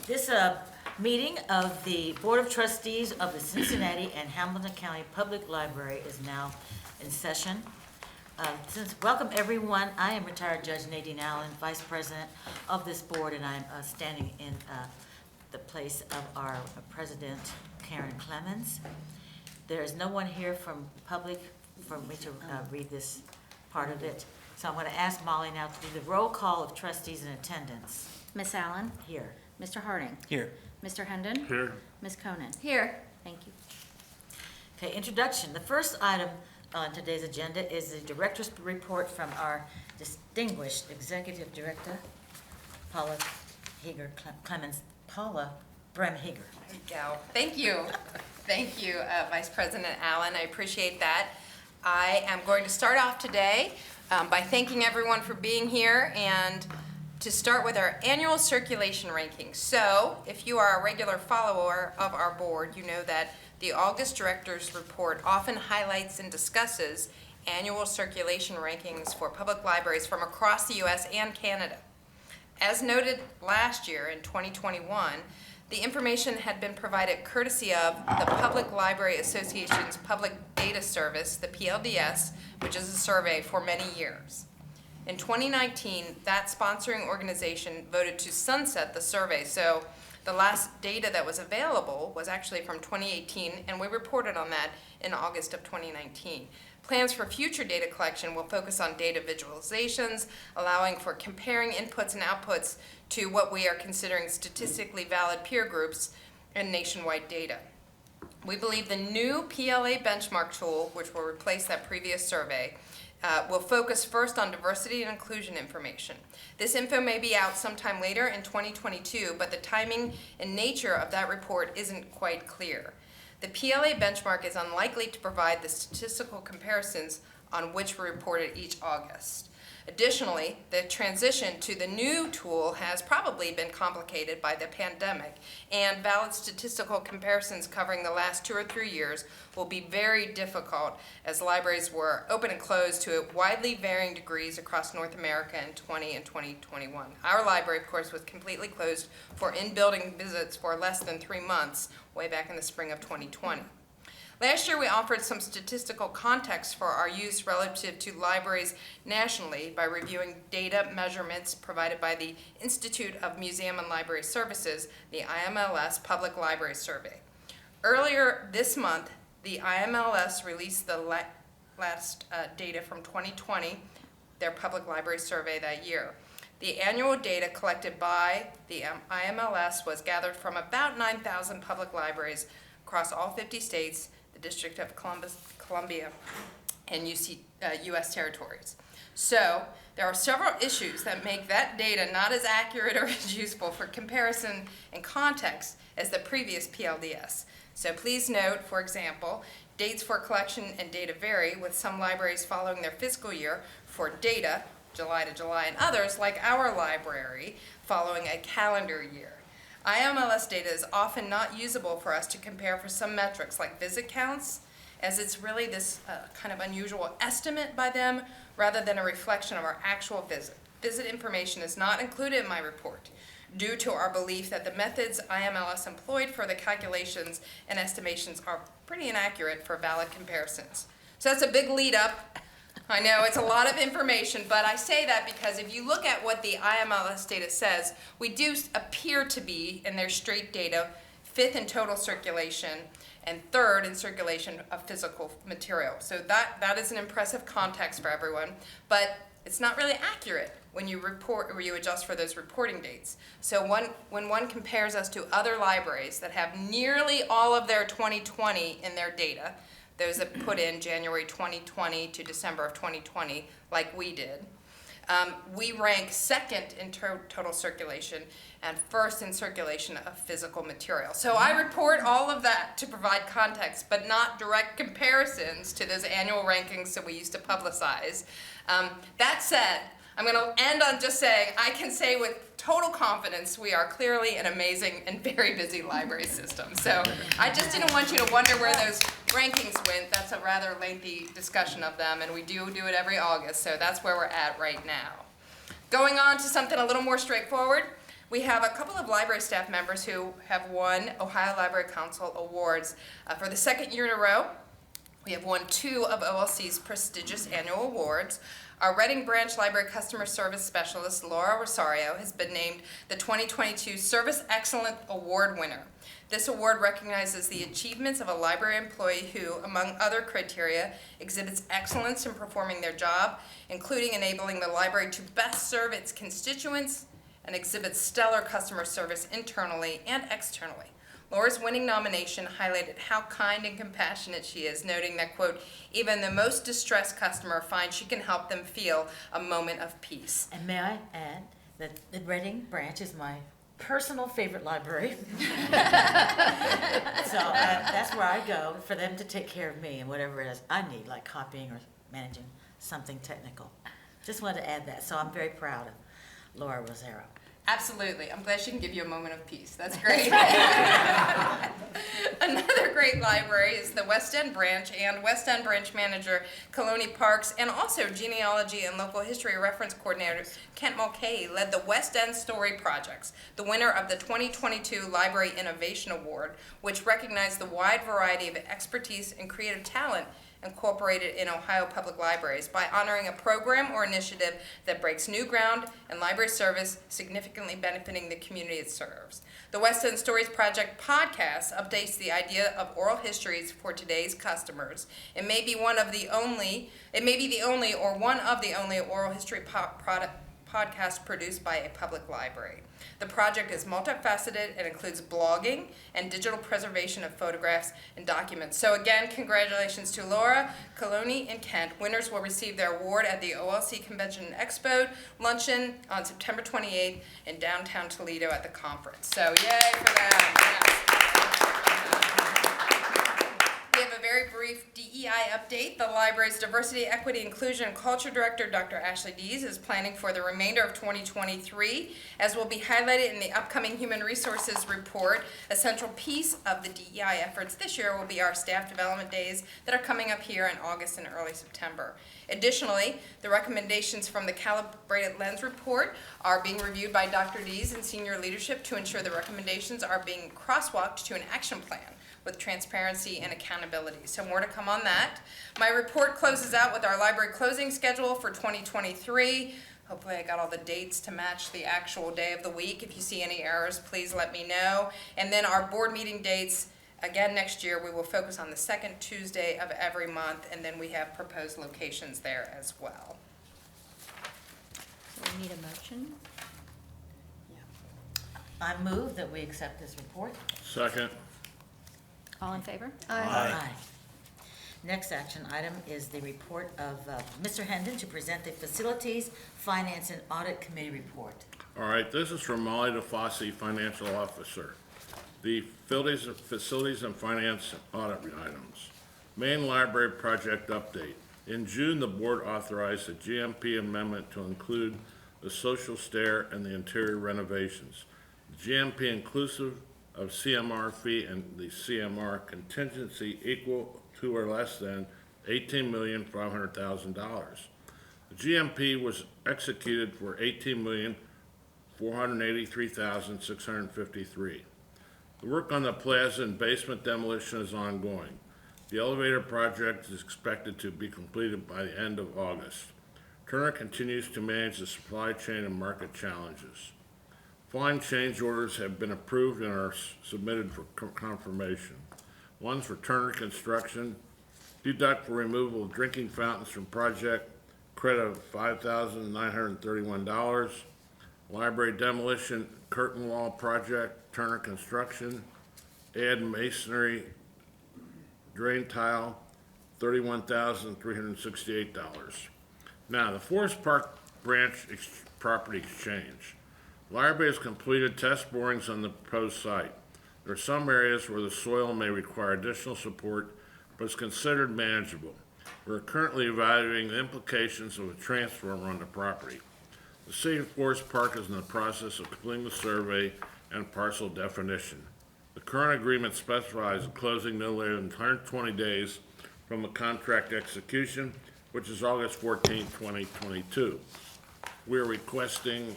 This meeting of the Board of Trustees of the Cincinnati and Hamilton County Public Library is now in session. Welcome everyone. I am retired Judge Nadine Allen, Vice President of this board, and I'm standing in the place of our President, Karen Clemens. There is no one here from public for me to read this part of it. So I'm going to ask Molly now to do the roll call of trustees in attendance. Miss Allen? Here. Mr. Harding? Here. Mr. Hendon? Here. Ms. Conan? Here. Thank you. Okay, introduction. The first item on today's agenda is the director's report from our distinguished executive director, Paula Heger Clemens. Paula Brem-Heger. There you go. Thank you. Thank you, Vice President Allen. I appreciate that. I am going to start off today by thanking everyone for being here and to start with our annual circulation rankings. So, if you are a regular follower of our board, you know that the August Director's Report often highlights and discusses annual circulation rankings for public libraries from across the U.S. and Canada. As noted last year in 2021, the information had been provided courtesy of the Public Library Association's Public Data Service, the PLDS, which is a survey for many years. In 2019, that sponsoring organization voted to sunset the survey, so the last data that was available was actually from 2018, and we reported on that in August of 2019. Plans for future data collection will focus on data visualizations, allowing for comparing inputs and outputs to what we are considering statistically valid peer groups and nationwide data. We believe the new PLA benchmark tool, which will replace that previous survey, will focus first on diversity and inclusion information. This info may be out sometime later in 2022, but the timing and nature of that report isn't quite clear. The PLA benchmark is unlikely to provide the statistical comparisons on which we reported each August. Additionally, the transition to the new tool has probably been complicated by the pandemic, and valid statistical comparisons covering the last 2 or 3 years will be very difficult as libraries were open and closed to widely varying degrees across North America in 2020 and 2021. Our library, of course, was completely closed for in-building visits for less than 3 months, way back in the spring of 2020. Last year, we offered some statistical context for our use relative to libraries nationally by reviewing data measurements provided by the Institute of Museum and Library Services, the IMLS Public Library Survey. Earlier this month, the IMLS released the last data from 2020, their public library survey that year. The annual data collected by the IMLS was gathered from about 9,000 public libraries across all 50 states, the District of Columbia, and U.S. territories. So there are several issues that make that data not as accurate or as useful for comparison and context as the previous PLDS. So please note, for example, dates for collection and data vary, with some libraries following their fiscal year for data, July to July, and others, like our library, following a calendar year. IMLS data is often not usable for us to compare for some metrics like visit counts, as it's really this kind of unusual estimate by them rather than a reflection of our actual visit. Visit information is not included in my report due to our belief that the methods IMLS employed for the calculations and estimations are pretty inaccurate for valid comparisons. So that's a big lead up. I know it's a lot of information, but I say that because if you look at what the IMLS data says, we do appear to be, in their straight data, 5th in total circulation and 3rd in circulation of physical material. So that is an impressive context for everyone, but it's not really accurate when you report or you adjust for those reporting dates. So when one compares us to other libraries that have nearly all of their 2020 in their data, those that put in January 2020 to December of 2020, like we did, we rank 2nd in total circulation and 1st in circulation of physical material. So I report all of that to provide context, but not direct comparisons to those annual rankings that we used to publicize. That said, I'm going to end on just saying I can say with total confidence we are clearly an amazing and very busy library system. So I just didn't want you to wonder where those rankings went. That's a rather lengthy discussion of them, and we do it every August, so that's where we're at right now. Going on to something a little more straightforward, we have a couple of library staff members who have won Ohio Library Council awards for the second year in a row. We have won 2 of OLC's prestigious annual awards. Our Reading Branch Library Customer Service Specialist, Laura Rosario, has been named the 2022 Service Excellence Award winner. This award recognizes the achievements of a library employee who, among other criteria, exhibits excellence in performing their job, including enabling the library to best serve its constituents and exhibits stellar customer service internally and externally. Laura's winning nomination highlighted how kind and compassionate she is, noting that, quote, even the most distressed customer finds she can help them feel a moment of peace. And may I add that the Reading Branch is my personal favorite library. So that's where I go for them to take care of me and whatever it is I need, like copying or managing something technical. Just wanted to add that. So I'm very proud of Laura Rosero. Absolutely. I'm glad she can give you a moment of peace. That's great. Another great library is the West End Branch, and West End Branch Manager Kaloni Parks and also Genealogy and Local History Reference Coordinator Kent Mulcahy led the West End Story Projects, the winner of the 2022 Library Innovation Award, which recognized the wide variety of expertise and creative talent incorporated in Ohio public libraries by honoring a program or initiative that breaks new ground in library service, significantly benefiting the community it serves. The West End Stories Project podcast updates the idea of oral histories for today's customers. It may be one of the only or one of the only oral history podcast produced by a public library. The project is multifaceted and includes blogging and digital preservation of photographs and documents. So again, congratulations to Laura, Kaloni, and Kent. Winners will receive their award at the OLC Convention and Expo luncheon on September 28th in downtown Toledo at the conference. So yay for them. Yes. We have a very brief DEI update. The library's Diversity, Equity, Inclusion, and Culture Director, Dr. Ashley Dees, is planning for the remainder of 2023. As will be highlighted in the upcoming Human Resources report, a central piece of the DEI efforts this year will be our staff development days that are coming up here in August and early September. Additionally, the recommendations from the Calibrated Lens report are being reviewed by Dr. Dees and senior leadership to ensure the recommendations are being crosswalked to an action plan with transparency and accountability. So more to come on that. My report closes out with our library closing schedule for 2023. Hopefully I got all the dates to match the actual day of the week. If you see any errors, please let me know. And then our board meeting dates, again next year, we will focus on the second Tuesday of every month, and then we have proposed locations there as well. So we need a motion. I move that we accept this report. Second. All in favor? Aye. Next action item is the report of Mr. Hendon to present the Facilities, Finance, and Audit Committee report. All right, this is from Molly DeFosse, Financial Officer. The Facilities and Finance Audit items. Main Library Project Update. In June, the board authorized a GMP amendment to include the social stair and the interior renovations. The GMP inclusive of CMR fee and the CMR contingency equal to or less than $18,500,000. The GMP was executed for $18,483,653. The work on the plaza and basement demolition is ongoing. The elevator project is expected to be completed by the end of August. Turner continues to manage the supply chain and market challenges. Following change orders have been approved and are submitted for confirmation. One's for Turner Construction, deduct for removal of drinking fountains from project, credit of $5,931. Library demolition curtain wall project, Turner Construction, add masonry drain tile, $31,368. Now, the Forest Park Branch property exchange. Library has completed test borings on the proposed site. There are some areas where the soil may require additional support, but it's considered manageable. We're currently evaluating the implications of a transformer on the property. The City of Forest Park is in the process of completing the survey and parcel definition. The current agreement specifies a closing no later than 120 days from the contract execution, which is August 14, 2022. we're requesting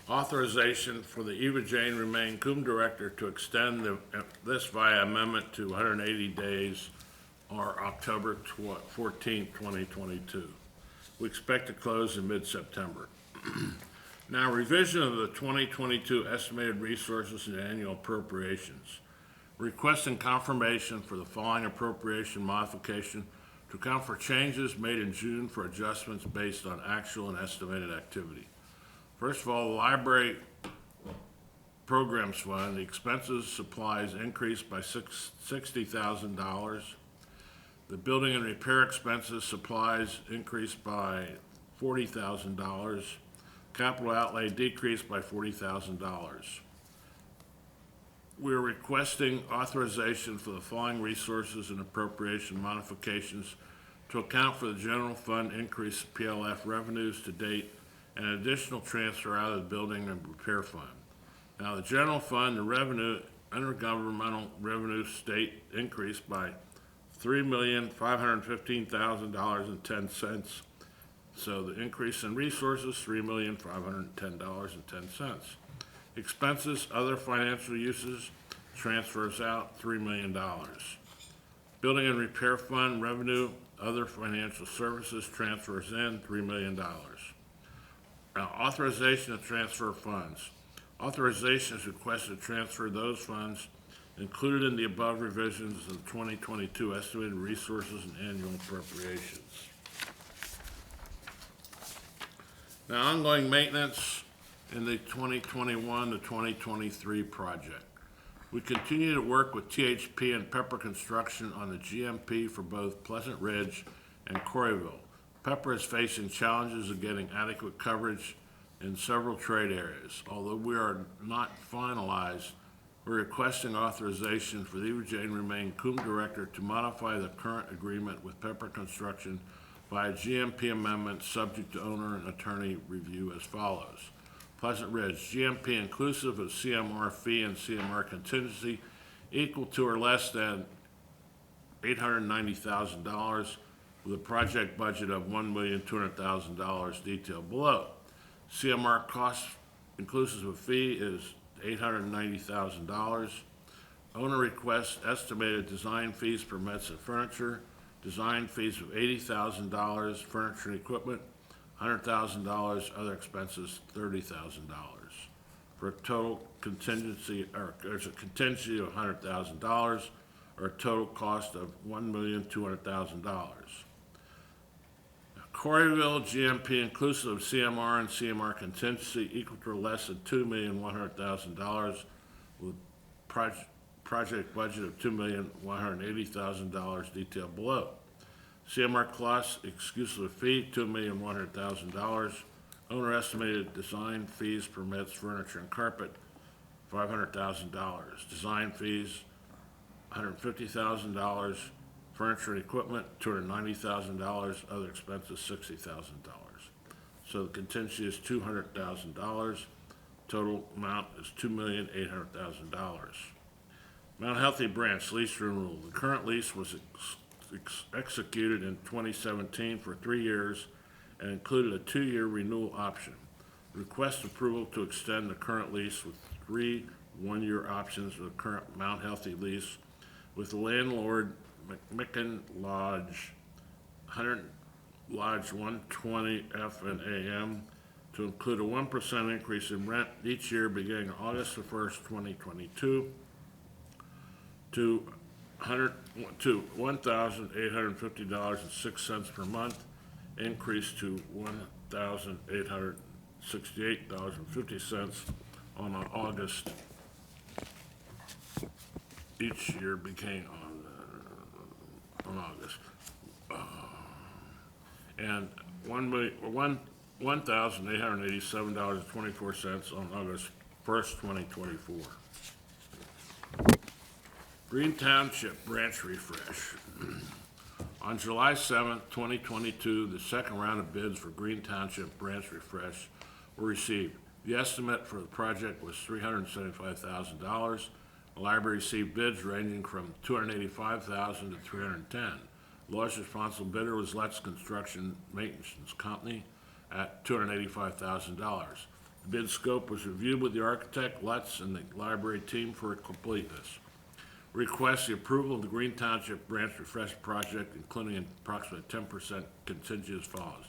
authorization for the Eva Jane Remain Coombe Director to extend this via amendment to 180 days or October 14, 2022. We expect to close in mid-September. Now, revision of the 2022 estimated resources and annual appropriations. Requesting confirmation for the following appropriation modification to account for changes made in June for adjustments based on actual and estimated activity. First of all, the Library Programs Fund, the expenses, supplies increased by $60,000. The building and repair expenses, supplies increased by $40,000. Capital outlay decreased by $40,000. We're requesting authorization for the following resources and appropriation modifications to account for the general fund increased PLF revenues to date and an additional transfer out of the building and repair fund. Now, the general fund, the revenue, intergovernmental revenue state increased by $3,515,000.10. So the increase in resources, $3,510.10. Expenses, other financial uses, transfers out $3 million. Building and repair fund, revenue, other financial services, transfers in $3 million. Now, authorization to transfer funds. Authorization is requested to transfer those funds included in the above revisions of the 2022 estimated resources and annual appropriations. Now, ongoing maintenance in the 2021 to 2023 project. We continue to work with THP and Pepper Construction on the GMP for both Pleasant Ridge and Coreyville. Pepper is facing challenges of getting adequate coverage in several trade areas. Although we are not finalized, we're requesting authorization for the Eva Jane Remain Coombe Director to modify the current agreement with Pepper Construction by a GMP amendment subject to owner and attorney review as follows. Pleasant Ridge, GMP inclusive of CMR fee and CMR contingency equal to or less than $890,000 with a project budget of $1,200,000 detailed below. CMR cost inclusive of fee is $890,000. Owner requests estimated design fees, permits, and furniture. Design fees of $80,000, furniture and equipment, $100,000, other expenses, $30,000. For a total contingency, or there's a contingency of $100,000, or a total cost of $1,200,000. Coreyville GMP inclusive of CMR and CMR contingency equal to or less than $2,100,000 with project budget of $2,180,000 detailed below. CMR costs exclusive fee $2,100,000. Owner estimated design fees, permits, furniture, and carpet $500,000. Design fees $150,000. Furniture and equipment $290,000. Other expenses $60,000. So the contingency is $200,000. Total amount is $2,800,000. Mount Healthy Branch lease renewal. The current lease was executed in 2017 for 3 years and included a 2-year renewal option. Request approval to extend the current lease with 3 one-year options of the current Mount Healthy lease with the landlord McMicken Lodge, 100 Lodge 120 F and AM, to include a 1% increase in rent each year beginning August 1st, 2022 to $1,850.06 per month, increase to $1,868.50 on August. Each year beginning on August. And $1,887.24 on August 1st, 2024. Green Township branch refresh. On July 7th, 2022, the second round of bids for Green Township branch refresh were received. The estimate for the project was $375,000. The library received bids ranging from $285,000 to $310,000. Lowest responsible bidder was Let's Construction Maintenance Company at $285,000. The bid scope was reviewed with the architect, Let's, and the library team for completeness. Request the approval of the Green Township Branch Refresh Project, including an approximately 10% contingency as follows.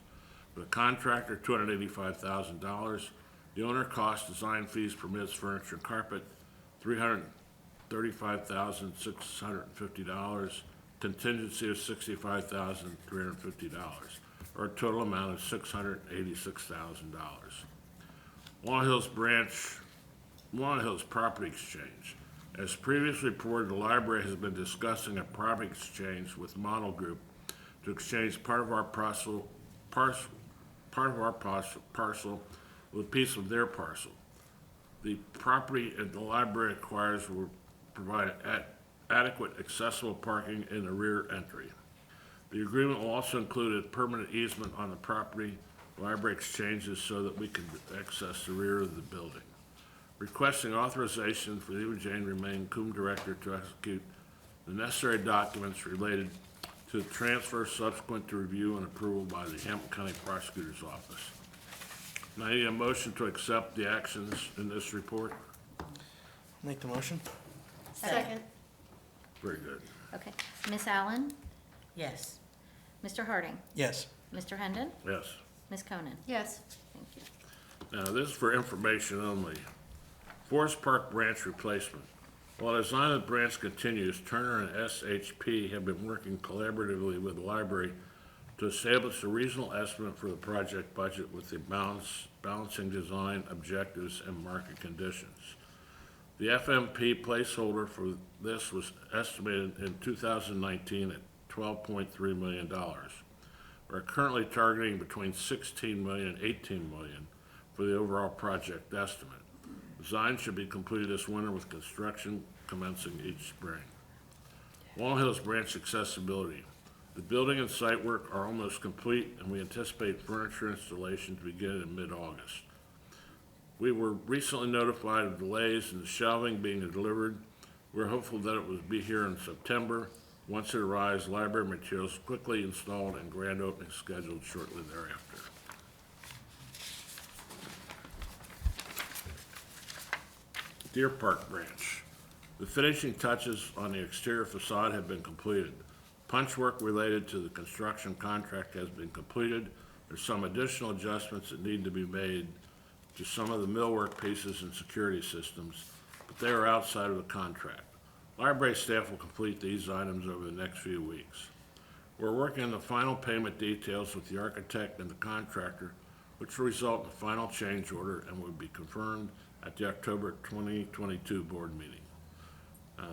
For the contractor, $285,000. The owner cost, design fees, permits, furniture, and carpet, $335,650. Contingency of $65,350, or a total amount of $686,000. Walnut Hills Property Exchange. As previously reported, the library has been discussing a property exchange with Model Group to exchange part of our parcel with a piece of their parcel. The property at the library acquires will provide adequate accessible parking in the rear entry. The agreement will also include a permanent easement on the property library exchanges so that we can access the rear of the building. Requesting authorization for the Eva Jane Remain Coombe Director to execute the necessary documents related to the transfer subsequent to review and approval by the Hamilton County Prosecutor's Office. Now I need a motion to accept the actions in this report. Make the motion. Second. Very good. Okay. Ms. Allen? Yes. Mr. Harding? Yes. Mr. Hendon? Yes. Ms. Konen? Yes. Thank you. Now, this is for information only. Forest Park branch replacement. While design of the branch continues, Turner and SHP have been working collaboratively with the library to establish a reasonable estimate for the project budget with the balancing design objectives and market conditions. The FMP placeholder for this was estimated in 2019 at $12.3 million. We're currently targeting between $16 million and $18 million for the overall project estimate. Design should be completed this winter with construction commencing each spring. Walnut Hills Branch accessibility. The building and site work are almost complete, and we anticipate furniture installation to begin in mid-August. We were recently notified of delays in the shelving being delivered. We're hopeful that it will be here in September. Once it arrives, library materials quickly installed and grand opening scheduled shortly thereafter. Deer Park Branch. The finishing touches on the exterior facade have been completed. Punch work related to the construction contract has been completed. There's some additional adjustments that need to be made to some of the millwork pieces and security systems, but they are outside of the contract. Library staff will complete these items over the next few weeks. We're working on the final payment details with the architect and the contractor, which will result in a final change order and will be confirmed at the October 2022 board meeting.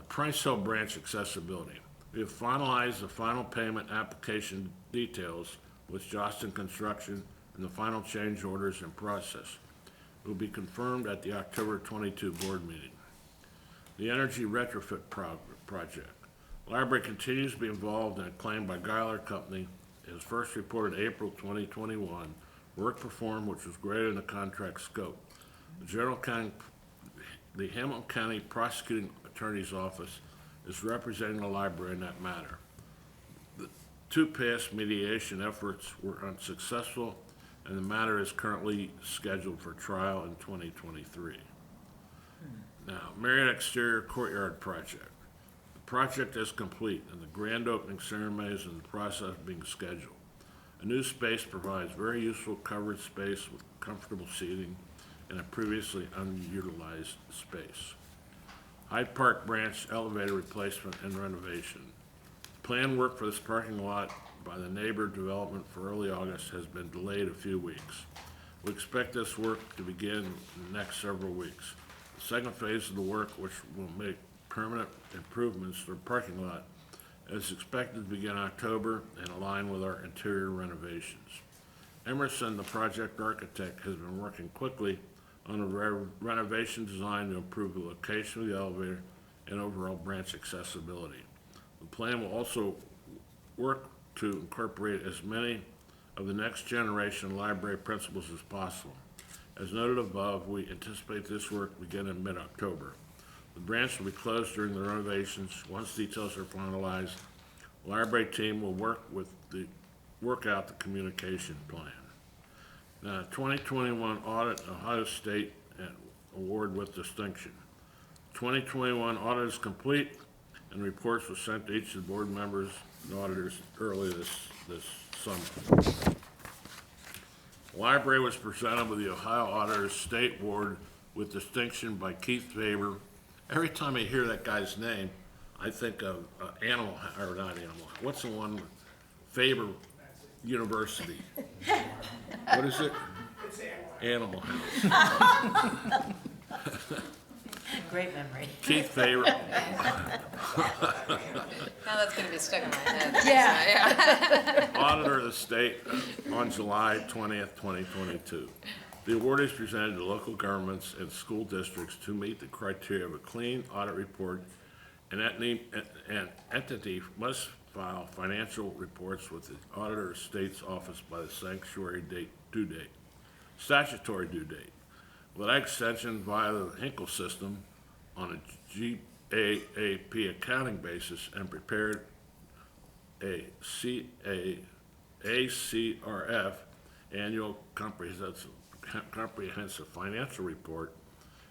Price Hill Branch accessibility. We have finalized the final payment application details with Johnston Construction, and the final change orders in process. It will be confirmed at the October 22 board meeting. The energy retrofit project. Library continues to be involved in a claim by Geiler Company. It was first reported April 2021. Work performed which was greater than the contract scope. The Hamilton County Prosecuting Attorney's Office is representing the library in that matter. The two past mediation efforts were unsuccessful, and the matter is currently scheduled for trial in 2023. Now, Marriott Exterior Courtyard Project. The project is complete, and the grand opening ceremony is in the process of being scheduled. A new space provides very useful covered space with comfortable seating in a previously unutilized space. Hyde Park Branch elevator replacement and renovation. Planned work for this parking lot by the neighbor development for early August has been delayed a few weeks. We expect this work to begin in the next several weeks. The second phase of the work, which will make permanent improvements to the parking lot, is expected to begin October and align with our interior renovations. Emerson, the project architect, has been working quickly on a renovation design to improve the location of the elevator and overall branch accessibility. The plan will also work to incorporate as many of the next generation library principles as possible. As noted above, we anticipate this work to begin in mid-October. The branch will be closed during the renovations. Once details are finalized, Library team will work out the communication plan. Now, 2021 audit, Ohio State award with distinction. 2021 audit is complete, and reports were sent to each of the board members and auditors early this summer. Library was presented with the Ohio Auditor's State Award with distinction by Keith Faber. Every time I hear that guy's name, I think of Animal, or not Animal, what's the one, Faber University? What is it? It's Animal House. Great memory. Keith Faber, Now that's gonna be stuck in my head. Yeah. Auditor of the State on July 20th, 2022. The award is presented to local governments and school districts to meet the criteria of a clean audit report. An entity must file financial reports with the Auditor of State's office by the statutory due date. Without extension via the Hinkle system on a GAAP accounting basis and prepared a ACRF, annual comprehensive financial report,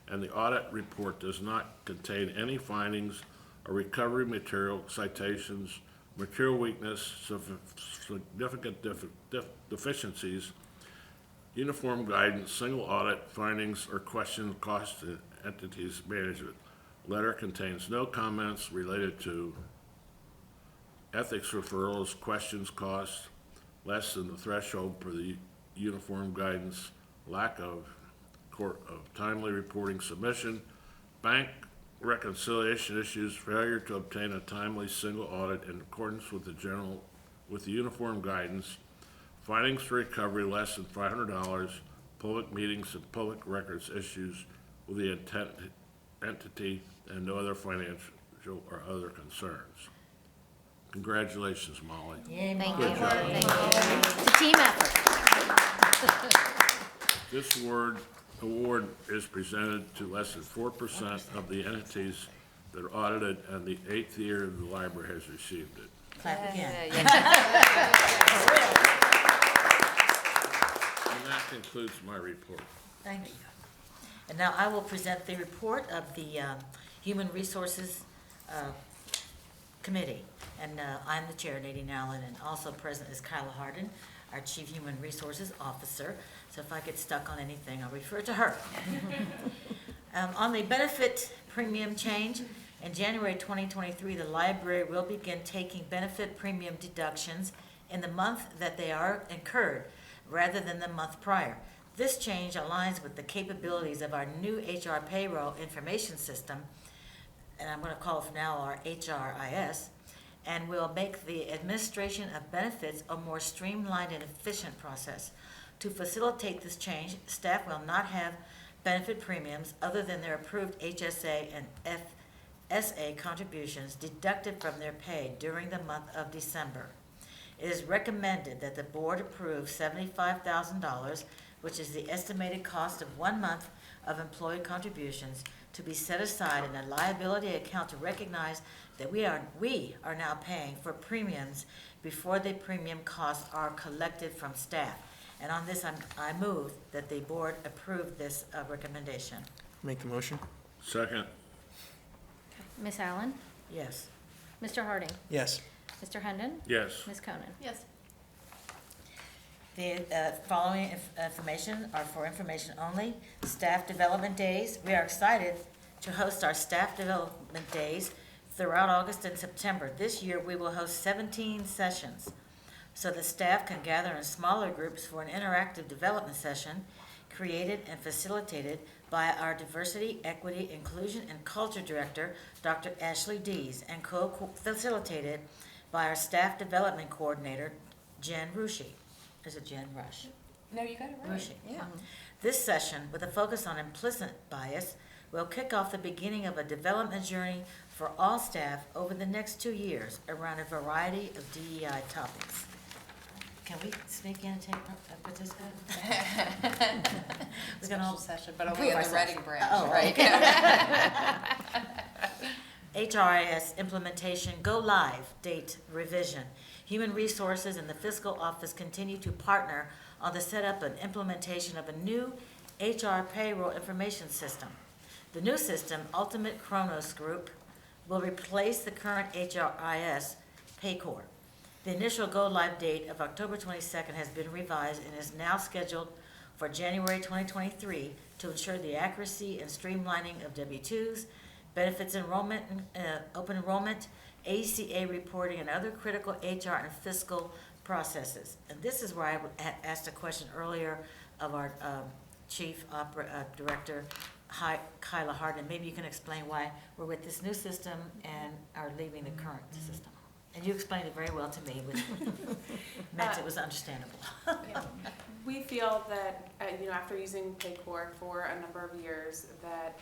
and the audit report does not contain any findings or recovery material, citations, material weakness, significant deficiencies, uniform guidance, single audit findings, or question cost to entities management. Letter contains no comments related to ethics referrals, questions, costs, less than the threshold for the uniform guidance, lack of timely reporting submission, bank reconciliation issues, failure to obtain a timely single audit in accordance with the uniform guidance, findings for recovery less than $500, public meetings and public records issues with the entity, and no other financial or other concerns. Congratulations, Molly. Yay, Thank Molly. you. Thank you. It's a team effort. This award is presented to less than 4% of the entities that are audited, and the 8th year the library has received it. Clap again. And that concludes my report. Thank you. And now I will present the report of the Human Resources Committee. And I'm the chair, Nadine Allen, and also present is Kyla Hardin, our Chief Human Resources Officer. So if I get stuck on anything, I'll refer to her. On the benefit premium change, in January 2023, the library will begin taking benefit premium deductions in the month that they are incurred, rather than the month prior. This change aligns with the capabilities of our new HR payroll information system, and I'm going to call it from now our HRIS, and will make the administration of benefits a more streamlined and efficient process. To facilitate this change, staff will not have benefit premiums other than their approved HSA and FSA contributions deducted from their pay during the month of December. It is recommended that the board approve $75,000, which is the estimated cost of 1 month of employee contributions, to be set aside in a liability account to recognize that we are now paying for premiums before the premium costs are collected from staff. And on this, I move that the board approve this recommendation. Make the motion. Second, Ms. Allen? Yes. Mr. Harding? Yes. Mr. Hendon? yes. Ms. Konen? Yes. The following information are for information only. Staff Development Days. We are excited to host our Staff Development Days throughout August and September. This year, we will host 17 sessions, so the staff can gather in smaller groups for an interactive development session created and facilitated by our Diversity, Equity, Inclusion, and Culture Director, Dr. Ashley Dees, and co-facilitated by our Staff Development Coordinator, Jen Rushi. Is it Jen Rush? No, you got it right. Rushi. Yeah. This session, with a focus on implicit bias, will kick off the beginning of a development journey for all staff over the next 2 years around a variety of DEI topics. Can we sneak in and take participate? We're gonna all Special session, but only prove in the ourselves. Reading branch, Oh, right? okay. HRIS implementation go live date revision. Human Resources and the Fiscal Office continue to partner on the setup and implementation of a new HR payroll information system. The new system, Ultimate Kronos Group, will replace the current HRIS Paycor. The initial go-live date of October 22nd has been revised and is now scheduled for January 2023 to ensure the accuracy and streamlining of W-2s, benefits enrollment, open enrollment, ACA reporting, and other critical HR and fiscal processes. And this is where I had asked a question earlier of our Chief Director, Kyla Hardin. Maybe you can explain why we're with this new system and are leaving the current system. And you explained it very well to me, which meant it was understandable. Yeah. We feel that, after using Paycor for a number of years, that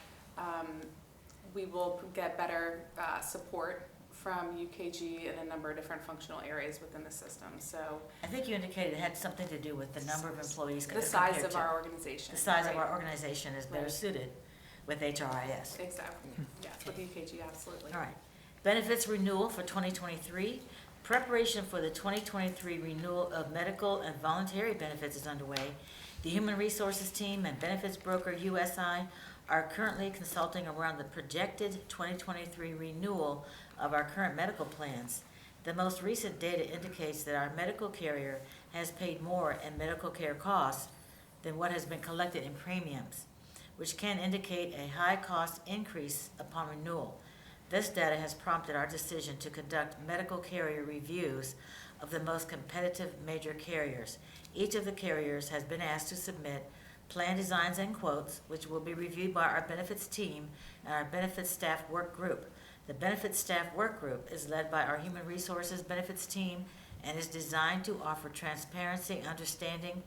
we will get better support from UKG in a number of different functional areas within the system. So I think you indicated it had something to do with the number of employees the size compared of to- our organization. The size of right? our organization is better Right. suited with HRIS. Exactly. Yes, with UKG, absolutely. All right. Benefits renewal for 2023. Preparation for the 2023 renewal of medical and voluntary benefits is underway. The Human Resources Team and benefits broker USI are currently consulting around the projected 2023 renewal of our current medical plans. The most recent data indicates that our medical carrier has paid more in medical care costs than what has been collected in premiums, which can indicate a high cost increase upon renewal. This data has prompted our decision to conduct medical carrier reviews of the most competitive major carriers. Each of the carriers has been asked to submit plan designs and quotes, which will be reviewed by our benefits team and our benefits staff work group. The benefits staff work group is led by our Human Resources benefits team and is designed to offer transparency, understanding,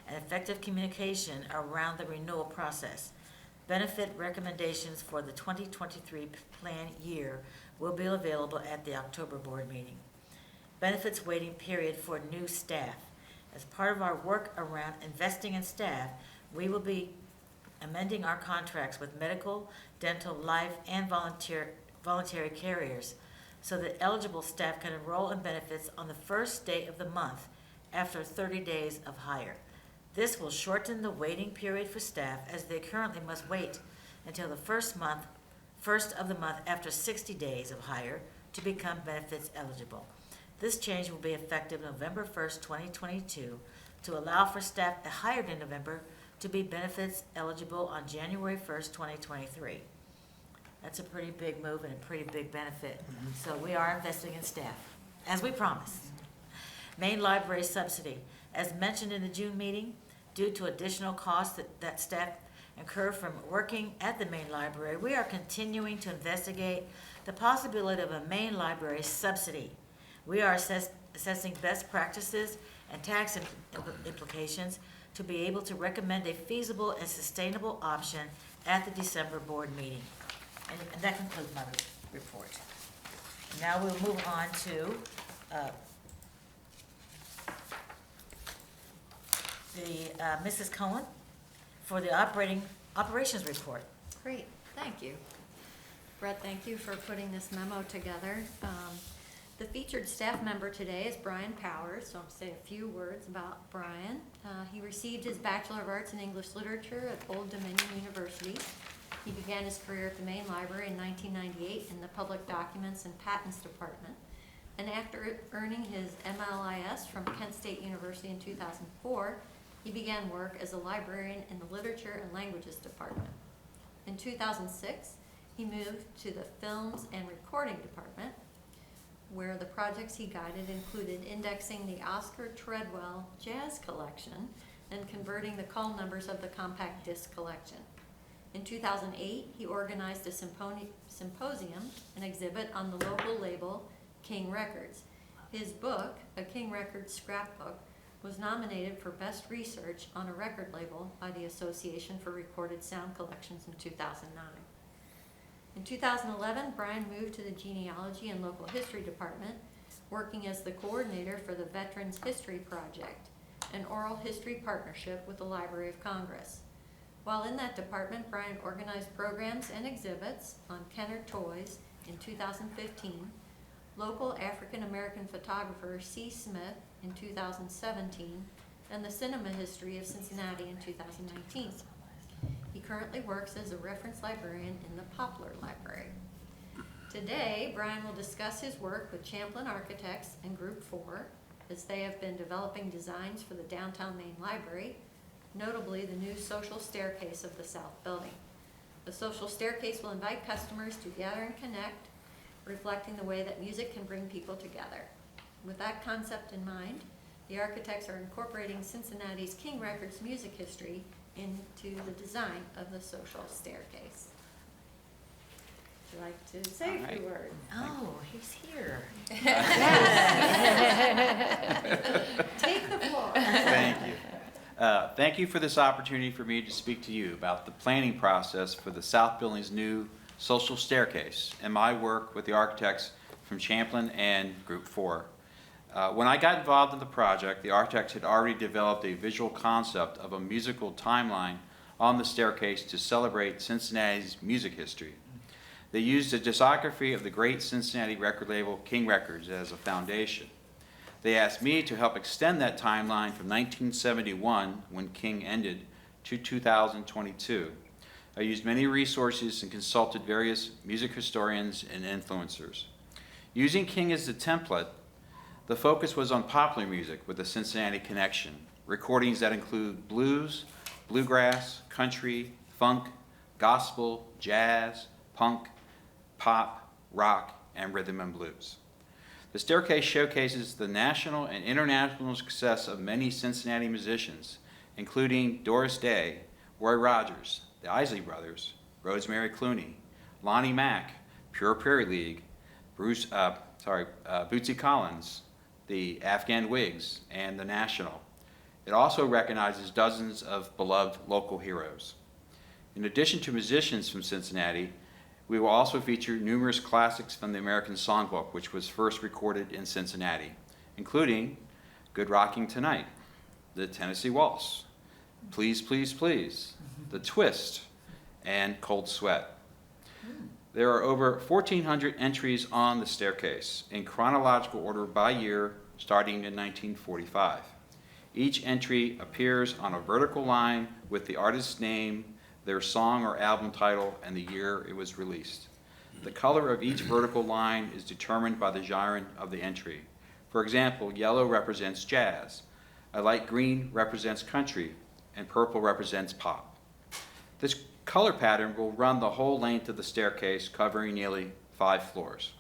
and effective communication around the renewal process. Benefit recommendations for the 2023 plan year will be available at the October board meeting. Benefits waiting period for new staff. As part of our work around investing in staff, we will be amending our contracts with medical, dental, life, and voluntary carriers so that eligible staff can enroll in benefits on the first day of the month after 30 days of hire. This will shorten the waiting period for staff as they currently must wait until the first of the month after 60 days of hire to become benefits eligible. This change will be effective November 1st, 2022 to allow for staff hired in November to be benefits eligible on January 1st, 2023. That's a pretty big move and a pretty big benefit. So we are investing in staff, as we promised. Main library subsidy. As mentioned in the June meeting, due to additional costs that staff incur from working at the main library, we are continuing to investigate the possibility of a main library subsidy. We are assessing best practices and tax implications to be able to recommend a feasible and sustainable option at the December board meeting. And that concludes my report. Now we'll move on to Mrs. Cohen for the operations report. Great, thank you. Brett, thank you for putting this memo together. The featured staff member today is Brian Powers, so I'll say a few words about Brian. He received his Bachelor of Arts in English Literature at Old Dominion University. He began his career at the main library in 1998 in the Public Documents and Patents Department. And after earning his MLIS from Kent State University in 2004, he began work as a librarian in the Literature and Languages Department. In 2006, he moved to the Films and Recording Department, where the projects he guided included indexing the Oscar Treadwell Jazz Collection and converting the call numbers of the compact disc collection. In 2008, he organized a symposium, an exhibit on the local label King Records. His book, A King Records Scrapbook, was nominated for Best Research on a Record Label by the Association for Recorded Sound Collections in 2009. In 2011, Brian moved to the Genealogy and Local History Department, working as the coordinator for the Veterans History Project, an oral history partnership with the Library of Congress. While in that department, Brian organized programs and exhibits on Kenner toys in 2015, local African-American photographer C. Smith in 2017, and the cinema history of Cincinnati in 2019. He currently works as a reference librarian in the Poplar Library. Today, Brian will discuss his work with Champlin Architects and Group 4 as they have been developing designs for the downtown main library, notably the new social staircase of the south building. The social staircase will invite customers to gather and connect, reflecting the way that music can bring people together. With that concept in mind, the architects are incorporating Cincinnati's King Records music history into the design of the social staircase. Would you like to say a few words? Oh, he's here. Take the floor. Thank you. Thank you for this opportunity for me to speak to you about the planning process for the South Building's new social staircase and my work with the architects from Champlin and Group 4. When I got involved in the project, the architects had already developed a visual concept of a musical timeline on the staircase to celebrate Cincinnati's music history. They used a discography of the great Cincinnati record label King Records as a foundation. They asked me to help extend that timeline from 1971, when King ended, to 2022. I used many resources and consulted various music historians and influencers. Using King as the template, the focus was on popular music with a Cincinnati connection, recordings that include blues, bluegrass, country, funk, gospel, jazz, punk, pop, rock, and rhythm and blues. The staircase showcases the national and international success of many Cincinnati musicians, including Doris Day, Roy Rogers, the Isley Brothers, Rosemary Clooney, Lonnie Mack, Pure Prairie League, Bootsy Collins, the Afghan Whigs, and the National. It also recognizes dozens of beloved local heroes. In addition to musicians from Cincinnati, we will also feature numerous classics from the American Songbook, which was first recorded in Cincinnati, including Good Rocking Tonight, the Tennessee Waltz, Please, Please, Please, the Twist, and Cold Sweat. There are over 1,400 entries on the staircase in chronological order by year, starting in 1945. Each entry appears on a vertical line with the artist's name, their song or album title, and the year it was released. The color of each vertical line is determined by the genre of the entry. For example, yellow represents jazz, a light green represents country, and purple represents pop. This color pattern will run the whole length of the staircase, covering nearly 5 floors.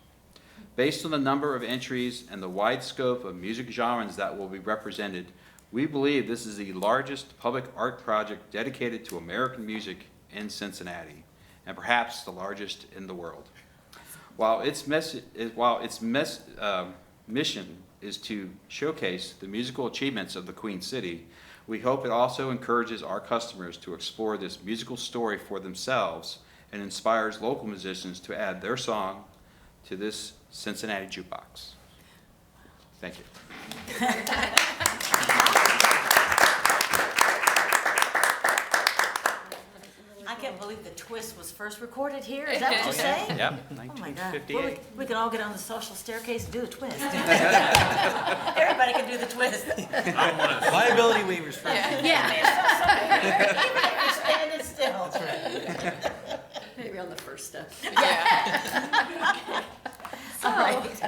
Based on the number of entries and the wide scope of music genres that will be represented, we believe this is the largest public art project dedicated to American music in Cincinnati, and perhaps the largest in the world. While its mission is to showcase the musical achievements of the Queen City, we hope it also encourages our customers to explore this musical story for themselves and inspires local musicians to add their song to this Cincinnati jukebox. Thank you. I can't believe the Twist was first recorded here. Is that what you're saying? Yep, Oh my God. Well, 1958. we could all get on the social staircase and do a twist. Everybody can do the twist. Liability waivers first. Yeah. Even if you're standing still. Maybe on the first step. Yeah. So, All right.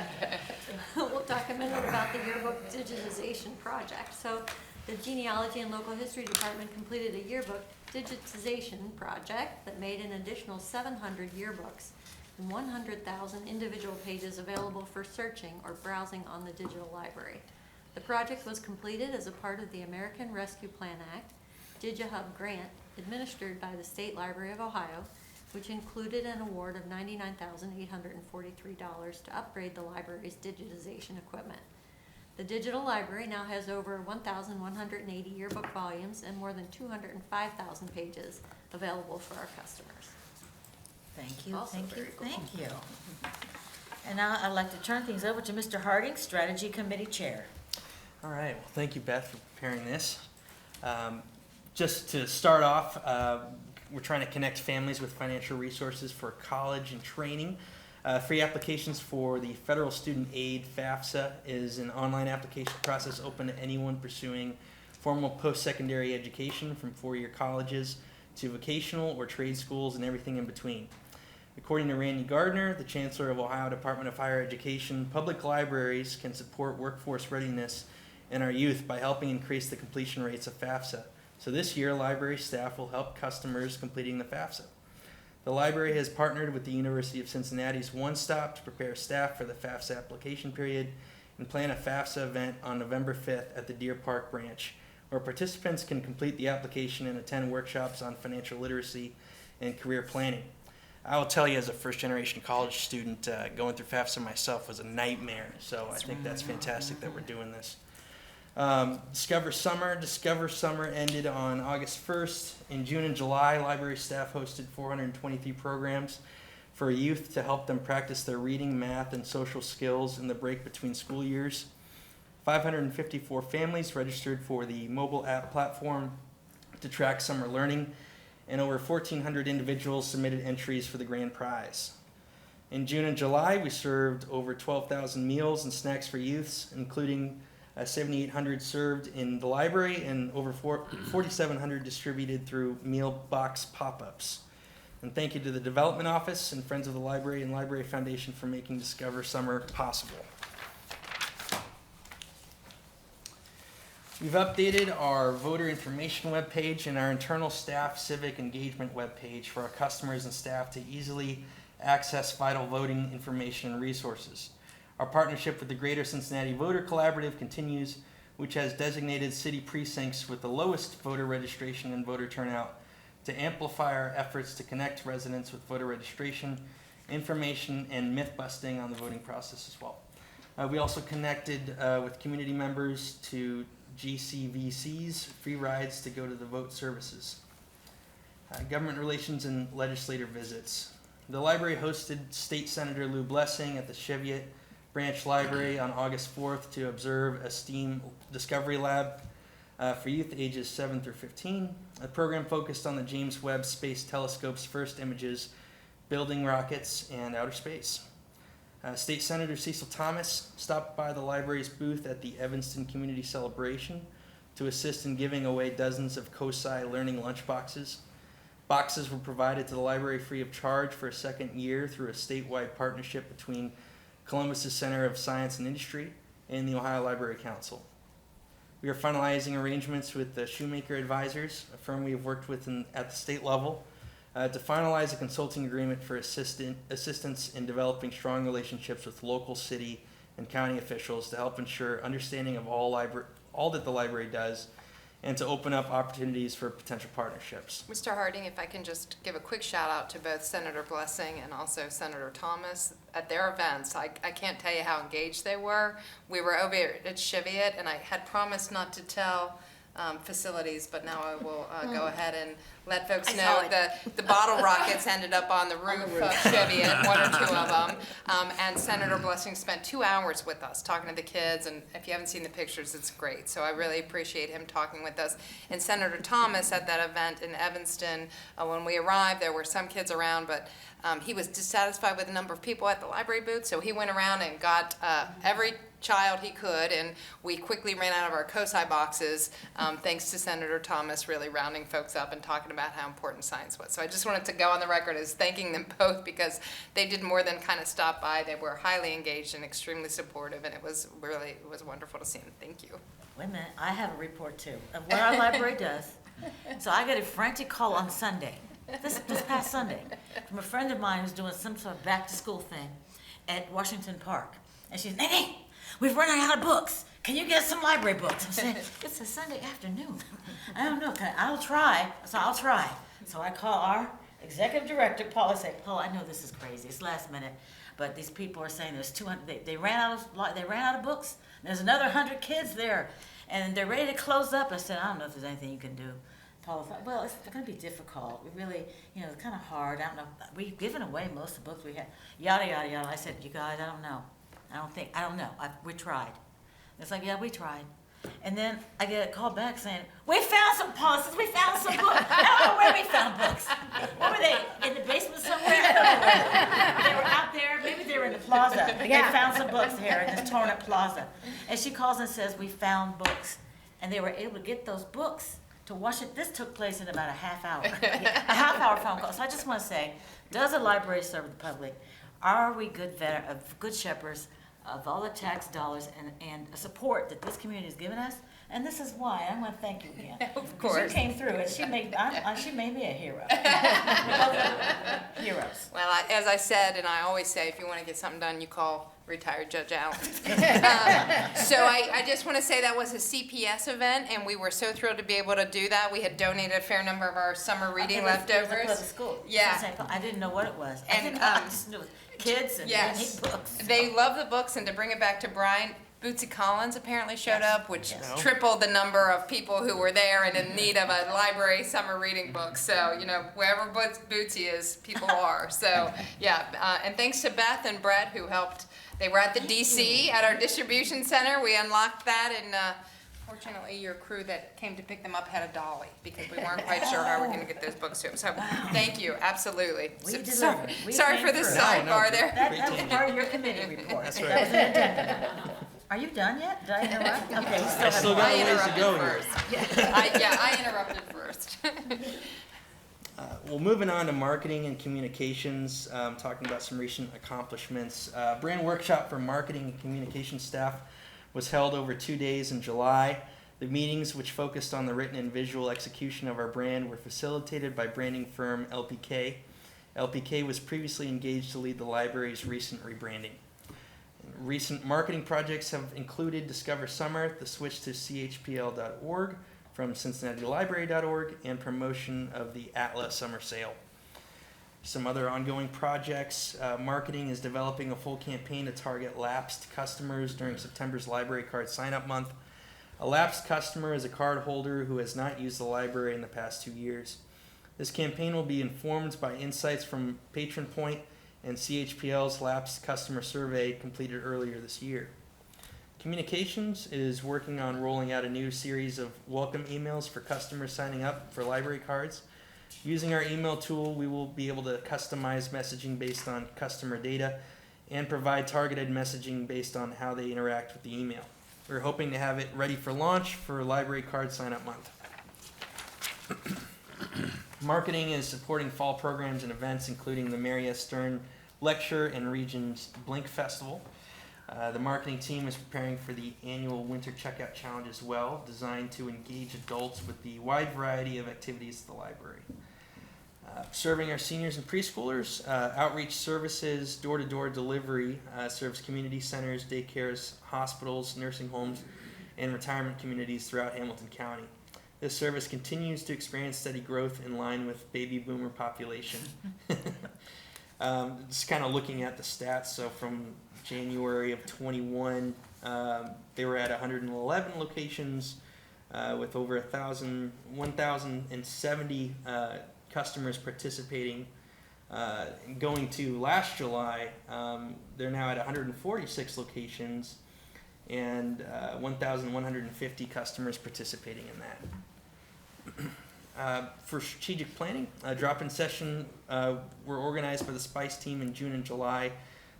we'll talk a minute about the yearbook digitization project. So, the Genealogy and Local History Department completed a yearbook digitization project that made an additional 700 yearbooks and 100,000 individual pages available for searching or browsing on the digital library. The project was completed as a part of the American Rescue Plan Act DigiHub grant administered by the State Library of Ohio, which included an award of $99,843 to upgrade the library's digitization equipment. The digital library now has over 1,180 yearbook volumes and more than 205,000 pages available for our customers. Thank you, Also thank you, very cool. thank you. And now I'd like to turn things over to Mr. Harding, Strategy Committee Chair. All right, well, thank you, Beth, for preparing this. Just to start off, we're trying to connect families with financial resources for college and training. Free applications for the Federal Student Aid FAFSA is an online application process open to anyone pursuing formal post-secondary education from four-year colleges to vocational or trade schools and everything in between. According to Randy Gardner, the Chancellor of Ohio Department of Higher Education, public libraries can support workforce readiness in our youth by helping increase the completion rates of FAFSA. So this year, library staff will help customers completing the FAFSA. The library has partnered with the University of Cincinnati's One Stop to prepare staff for the FAFSA application period and plan a FAFSA event on November 5th at the Deer Park branch, where participants can complete the application and attend workshops on financial literacy and career planning. I will tell you, as a first-generation college student, going through FAFSA myself was a nightmare, so I think that's fantastic that we're doing this. Discover Summer ended on August 1st. In June and July, library staff hosted 423 programs for youth to help them practice their reading, math, and social skills in the break between school years. 554 families registered for the mobile app platform to track summer learning, and over 1,400 individuals submitted entries for the grand prize. In June and July, we served over 12,000 meals and snacks for youths, including 7,800 served in the library and over 4,700 distributed through meal box pop-ups. And thank you to the Development Office and Friends of the Library and Library Foundation for making Discover Summer possible. We've updated our voter information webpage and our internal staff civic engagement webpage for our customers and staff to easily access vital voting information and resources. Our partnership with the Greater Cincinnati Voter Collaborative continues, which has designated city precincts with the lowest voter registration and voter turnout to amplify our efforts to connect residents with voter registration, information, and myth-busting on the voting process as well. We also connected with community members to GCVCs, free rides to go to the vote services. Government relations and legislator visits. The library hosted State Senator Lou Blessing at the Cheviot Branch Library on August 4th to observe a STEAM Discovery Lab for youth ages 7 through 15. A program focused on the James Webb Space Telescope's first images, building rockets, and outer space. State Senator Cecil Thomas stopped by the library's booth at the Evanston Community Celebration to assist in giving away dozens of COSI learning lunchboxes. Boxes were provided to the library free of charge for a second year through a statewide partnership between Columbus's Center of Science and Industry and the Ohio Library Council. We are finalizing arrangements with the Shoemaker Advisors, a firm we have worked with at the state level, to finalize a consulting agreement for assistance in developing strong relationships with local city and county officials to help ensure understanding of all that the library does and to open up opportunities for potential partnerships. Mr. Harding, if I can just give a quick shout out to both Senator Blessing and also Senator Thomas at their events. I can't tell you how engaged they were. We were over at Cheviot, and I had promised not to tell facilities, but now I will go ahead and let folks know the bottle rockets ended up on the roof of Cheviot, one or two of them. And Senator Blessing spent 2 hours with us talking to the kids, and if you haven't seen the pictures, it's great. So I really appreciate him talking with us. And Senator Thomas at that event in Evanston, when we arrived, there were some kids around, but he was dissatisfied with the number of people at the library booth, so he went around and got every child he could, and we quickly ran out of our COSI boxes, thanks to Senator Thomas really rounding folks up and talking about how important science was. So I just wanted to go on the record as thanking them both because they did more than kind of stop by. They were highly engaged and extremely supportive, and it was wonderful to see them. Thank you. Wait a minute, I have a report too, of what our library does. So I got a frantic call on Sunday, this past Sunday, from a friend of mine who's doing some sort of back-to-school thing at Washington Park. And she's, Nene, we've run out of books. Can you get some library books? I'm saying, it's a Sunday afternoon. I don't know, I'll try. So I'll try. So I call our executive director, Paul, and say, Paul, I know this is crazy, it's last minute, but these people are saying there's 200, they ran out of books. There's another 100 kids there, and they're ready to close up. I said, I don't know if there's anything you can do. Paul thought, well, it's going to be difficult. We really, it's kind of hard. I don't know. We've given away most of the books we had. Yada, yada, yada. I said, you guys, I don't know. I don't know. We tried. It's like, yeah, we tried. And then I get a call back saying, we found some policies, we found some books. I don't know where we found books. Where were they? In the basement somewhere? I don't know where. They were out there, maybe they were in the plaza. They found some books here in this torn up plaza. And she calls and says, we found books. And they were able to get those books to Washington. This took place in about a half hour. A half hour phone call. So I just want to say, does the library serve the public? Are we good shepherds of all the tax dollars and support that this community has given us? And this is why I want to thank you again. Of course. She came through and she made me a hero. Heroes. Well, as I said, and I always say, if you want to get something done, you call retired Judge Allen. So I just want to say that was a CPS event, and we were so thrilled to be able to do that. We had donated a fair number of our summer reading leftovers. It was a school. Yeah. I didn't know what it was. And, I just knew it was kids and they Yes. need books. They love the books, and to bring it back to Brian, Bootsy Collins apparently showed Yes. up, which Yes. tripled the number of people who were there and in need of a library summer reading book. So, wherever Bootsy is, people are. So, yeah, and thanks to Beth and Brett who helped. They were at the DC at our distribution center. We unlocked that, and fortunately your crew that came to pick them up had a dolly because we weren't quite sure how we were going to get those books to them. So, thank you, absolutely. We So- delivered. We sorry came for the through. sidebar there. That was part of your committee report. That's That right. was an addendum. Are you done yet? Did I interrupt? Okay, we I still have got I a ways to interrupted go here. first. I interrupted first. Well, moving on to marketing and communications, talking about some recent accomplishments. Brand workshop for marketing and communications staff was held over 2 days in July. The meetings, which focused on the written and visual execution of our brand, were facilitated by branding firm LPK. LPK was previously engaged to lead the library's recent rebranding. Recent marketing projects have included Discover Summer, the switch to chpl.org from cincinnatilibrary.org, and promotion of the Atlas Summer Sale. Some other ongoing projects. Marketing is developing a full campaign to target lapsed customers during September's library card sign-up month. A lapsed customer is a card holder who has not used the library in the past 2 years. This campaign will be informed by insights from Patron Point and CHPL's lapsed customer survey completed earlier this year. Communications is working on rolling out a new series of welcome emails for customers signing up for library cards. Using our email tool, we will be able to customize messaging based on customer data and provide targeted messaging based on how they interact with the email. We're hoping to have it ready for launch for library card sign-up month. Marketing is supporting fall programs and events, including the Mary S. Stern Lecture and Regions Blink Festival. The marketing team is preparing for the annual Winter Checkout Challenge as well, designed to engage adults with the wide variety of activities at the library. Serving our seniors and preschoolers, outreach services, door-to-door delivery serves community centers, daycares, hospitals, nursing homes, and retirement communities throughout Hamilton County. This service continues to experience steady growth in line with baby boomer population. Just kind of looking at the stats, so from January of 21, they were at 111 locations with over 1,070 customers participating. Going to last July, they're now at 146 locations and 1,150 customers participating in that. For strategic planning, drop-in session were organized by the SPICE team in June and July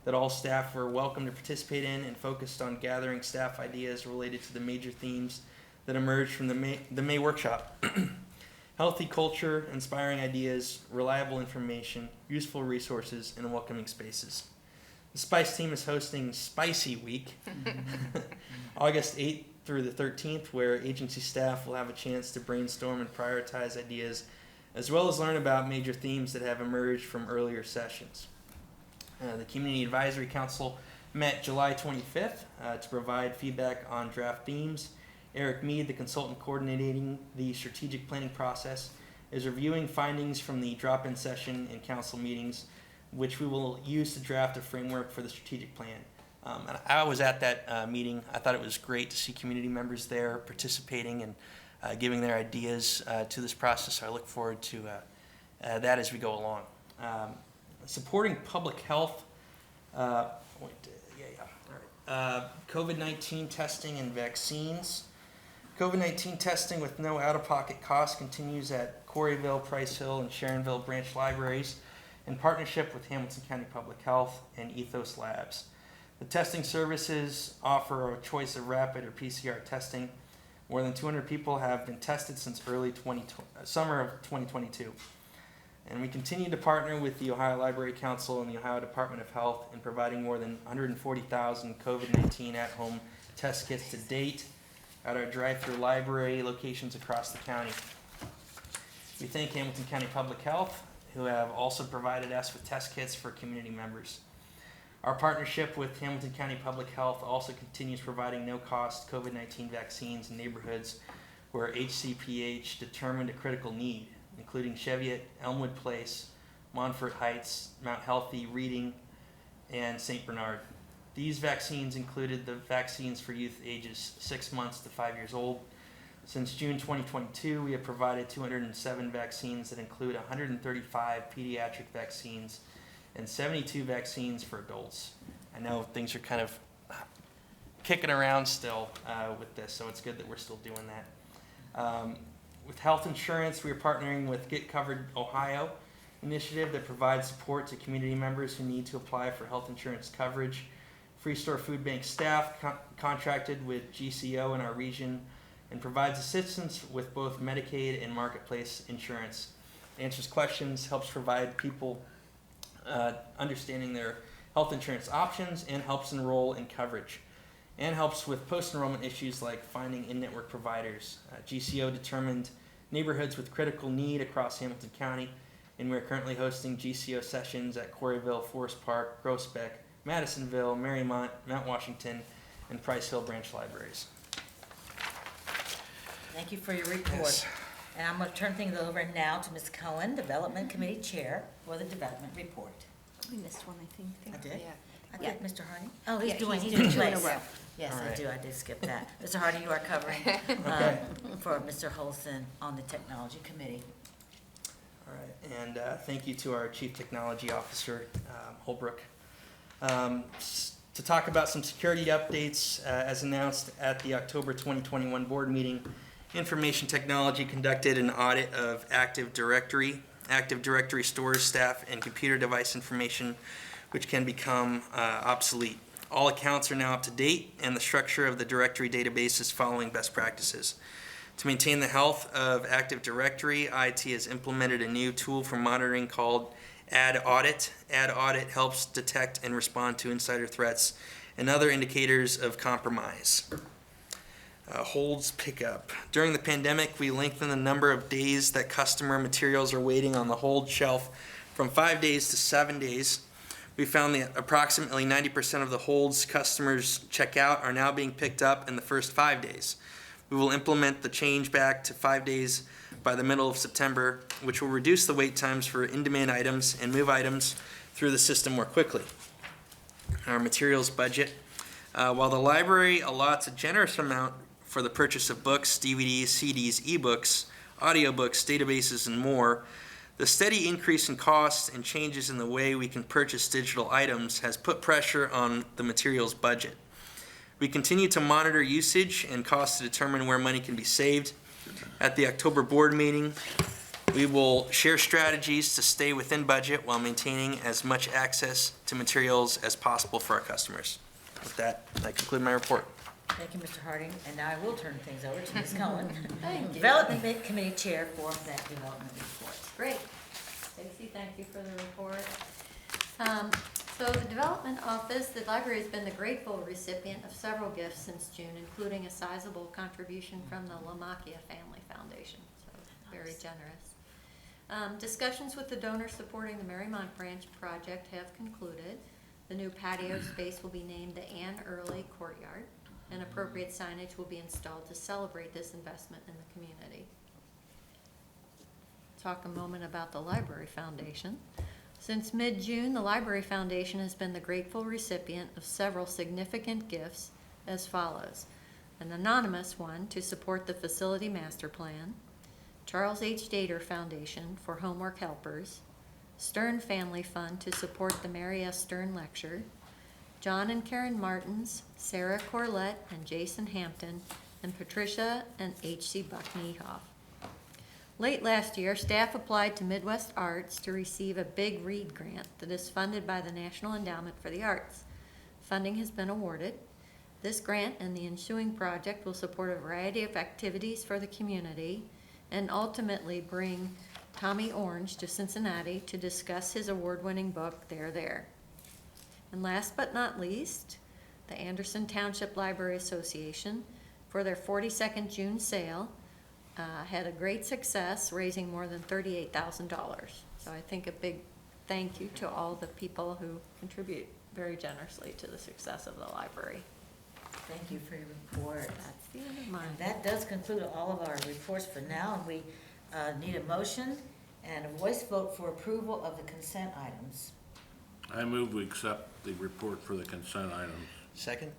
that all staff were welcome to participate in and focused on gathering staff ideas related to the major themes that emerged from the May workshop. Healthy culture, inspiring ideas, reliable information, useful resources, and welcoming spaces. The SPICE team is hosting Spicy Week, August 8th through the 13th, where agency staff will have a chance to brainstorm and prioritize ideas, as well as learn about major themes that have emerged from earlier sessions. The Community Advisory Council met July 25th to provide feedback on draft themes. Eric Mead, the consultant coordinating the strategic planning process, is reviewing findings from the drop-in session and council meetings, which we will use to draft a framework for the strategic plan. And I was at that meeting. I thought it was great to see community members there participating and giving their ideas to this process. So I look forward to that as we go along. Supporting public health, COVID-19 testing and vaccines. COVID-19 testing with no out-of-pocket cost continues at Coreyville, Price Hill, and Sharonville branch libraries in partnership with Hamilton County Public Health and Ethos Labs. The testing services offer a choice of rapid or PCR testing. More than 200 people have been tested since summer of 2022. And we continue to partner with the Ohio Library Council and the Ohio Department of Health in providing more than 140,000 COVID-19 at-home test kits to date at our drive-through library locations across the county. We thank Hamilton County Public Health, who have also provided us with test kits for community members. Our partnership with Hamilton County Public Health also continues providing no-cost COVID-19 vaccines in neighborhoods where HCPH determined a critical need, including Cheviot, Elmwood Place, Montfort Heights, Mount Healthy, Reading, and St. Bernard. These vaccines included the vaccines for youth ages 6 months to 5 years old. Since June 2022, we have provided 207 vaccines that include 135 pediatric vaccines and 72 vaccines for adults. I know things are kind of kicking around still with this, so it's good that we're still doing that. With health insurance, we are partnering with Get Covered Ohio initiative that provides support to community members who need to apply for health insurance coverage. Free Store Food Bank staff contracted with GCO in our region and provides assistance with both Medicaid and Marketplace insurance. Answers questions, helps provide people understanding their health insurance options, and helps enroll in coverage. And helps with post-enrollment issues like finding in-network providers. GCO determined neighborhoods with critical need across Hamilton County, and we're currently hosting GCO sessions at Coreyville, Forest Park, Groesbeck, Madisonville, Marymount, Mount Washington, and Price Hill branch libraries. Thank you for your report. Yes. And I'm going to turn things over now to Ms. Cohen, Development Committee Chair, for the development report. We missed one, I think. I did? Yeah. I think Mr. Hardy? Oh, he's Yeah, doing he's two doing two in a place. row. Yes, All I right. do. I did skip that. Mr. Hardy, you are covering for Mr. Holson on the Technology Committee. All right, and thank you to our Chief Technology Officer, Holbrook. To talk about some security updates, as announced at the October 2021 board meeting, Information Technology conducted an audit of Active Directory stores, staff, and computer device information, which can become obsolete. All accounts are now up to date, and the structure of the directory database is following best practices. To maintain the health of Active Directory, IT has implemented a new tool for monitoring called Ad Audit. Ad Audit helps detect and respond to insider threats and other indicators of compromise. Holds pickup. During the pandemic, we lengthened the number of days that customer materials are waiting on the hold shelf from 5 days to 7 days. We found that approximately 90% of the holds customers check out are now being picked up in the first 5 days. We will implement the change back to 5 days by the middle of September, which will reduce the wait times for in-demand items and move items through the system more quickly. Our materials budget. While the library allots a generous amount for the purchase of books, DVDs, CDs, ebooks, audiobooks, databases, and more, the steady increase in costs and changes in the way we can purchase digital items has put pressure on the materials budget. We continue to monitor usage and costs to determine where money can be saved. At the October board meeting, we will share strategies to stay within budget while maintaining as much access to materials as possible for our customers. With that, I conclude my report. Thank you, Mr. Harding, and now I will turn things over to Ms. Cohen, Thank you. Development Committee Chair for that development report. Great. Stacy, thank you for the report. So the Development Office, the library has been the grateful recipient of several gifts since June, including a sizable contribution from the Lamacchia Family Foundation, so very generous. Discussions with the donors supporting the Marymount Branch project have concluded. The new patio space will be named the Ann Early Courtyard, and appropriate signage will be installed to celebrate this investment in the community. Talk a moment about the Library Foundation. Since mid-June, the Library Foundation has been the grateful recipient of several significant gifts as follows. An anonymous one to support the facility master plan, Charles H. Dater Foundation for homework helpers, Stern Family Fund to support the Mary S. Stern Lecture, John and Karen Martins, Sarah Corlett, and Jason Hampton and Patricia and H.C. Buckneyhoff. Late last year, staff applied to Midwest Arts to receive a Big Read grant that is funded by the National Endowment for the Arts. Funding has been awarded. This grant and the ensuing project will support a variety of activities for the community and ultimately bring Tommy Orange to Cincinnati to discuss his award-winning book, They're There. And last but not least, the Anderson Township Library Association, for their 42nd June sale, had a great success, raising more than $38,000. So I think a big thank you to all the people who contribute very generously to the success of the library. Thank you for your report. That's the end of mine. And that does conclude all of our reports for now, and we need a motion and a voice vote for approval of the consent items. I move we accept the report for the consent items. Second?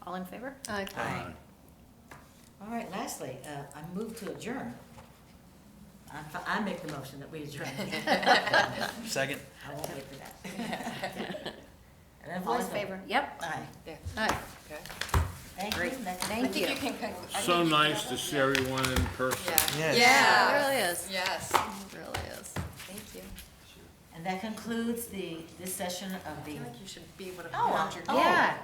All in favor? Aye. Aye. All right, lastly, I move to adjourn. I make the motion that we adjourn. Second? I won't wait for that. And then All in voice vote. favor? Yep. Aye. Yeah, Aye. okay. Thank you. That I concludes- think you can I So think- nice to see everyone in person. Yeah. Yes. Yeah, it really is. Yes, It really is. thank you. And that concludes this session of I the. feel like you should be able to Oh, pronounce your oh, name. yeah.